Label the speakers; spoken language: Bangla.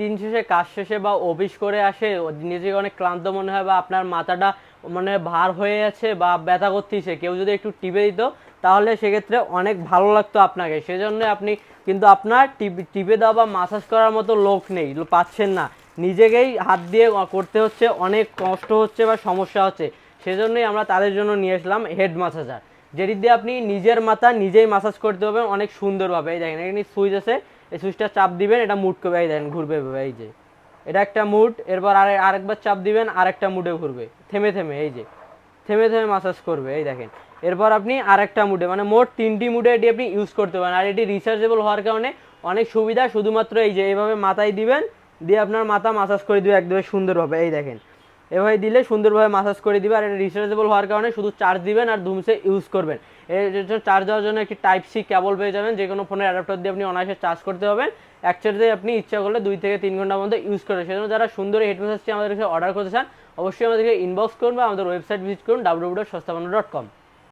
Speaker 1: দিন শেষে কাজ শেষে বা অফিস করে আসে নিজেকে অনেক ক্লান্ত মনে হয় বা আপনার মাথাটা মানে ভার হয়ে আছে বা ব্যথা করতেছে, কেউ যদি একটু টিপে দিত তাহলে সেক্ষেত্রে অনেক ভালো লাগতো আপনাকে। সেজন্য আপনি কিন্তু আপনার টিপে দেওয়া বা মাসাজ করার মতো লোক নেই, পাচ্ছেন না, নিজেকেই হাত দিয়ে করতে হচ্ছে, অনেক কষ্ট হচ্ছে বা সমস্যা হচ্ছে। সেজন্যই আমরা তাদের জন্য নিয়ে আসলাম হেড মাসাজার, যেটি দিয়ে আপনি নিজের মাথা নিজেই মাসাজ করতে পারবেন অনেক সুন্দরভাবে। এই দেখেন এখানে সুইচ আছে, এই সুইচটা চাপ দিবেন, এটা মুড করবে, এই দেখেন ঘুরবে, এই যে এটা একটা মুড, এরপর আরেকবার চাপ দিবেন আরেকটা মুডে ঘুরবে, থেমে থেমে, এই যে থেমে থেমে মাসাজ করবে, এই দেখেন। এরপর আপনি আরেকটা মুডে, মানে মোট 3টি মুডে এটি আপনি ইউজ করতে পারেন। আর এটি রিচার্জেবল হওয়ার কারণে অনেক সুবিধা, শুধুমাত্র এই যে এইভাবে মাথায় দিবেন, দিয়ে আপনার মাথা মাসাজ করে দিবে একদম সুন্দরভাবে, এই দেখেন এভাবে দিলে সুন্দরভাবে মাসাজ করে দিবে। আর এটা রিচার্জেবল হওয়ার কারণে শুধু চার্জ দিবেন আর ধুমসে ইউজ করবেন। এর জন্য চার্জ দেওয়ার জন্য একটি টাইপ সি কেবল পেয়ে যাবেন, যে কোনো ফোনের অ্যাডাপ্টার দিয়ে আপনি অনায়াসে চার্জ করতে পারবেন। এক চার্জে আপনি ইচ্ছা করলে 2 থেকে 3 ঘন্টার মধ্যে ইউজ করবেন। সেজন্য যারা সুন্দর এই হেড ম্যাসাজটি আমাদের কাছে অর্ডার করতে চান, অবশ্যই আমাদেরকে ইনবক্স করুন বা আমাদের ওয়েবসাইট ভিজিট করুন www.sastabannu.com।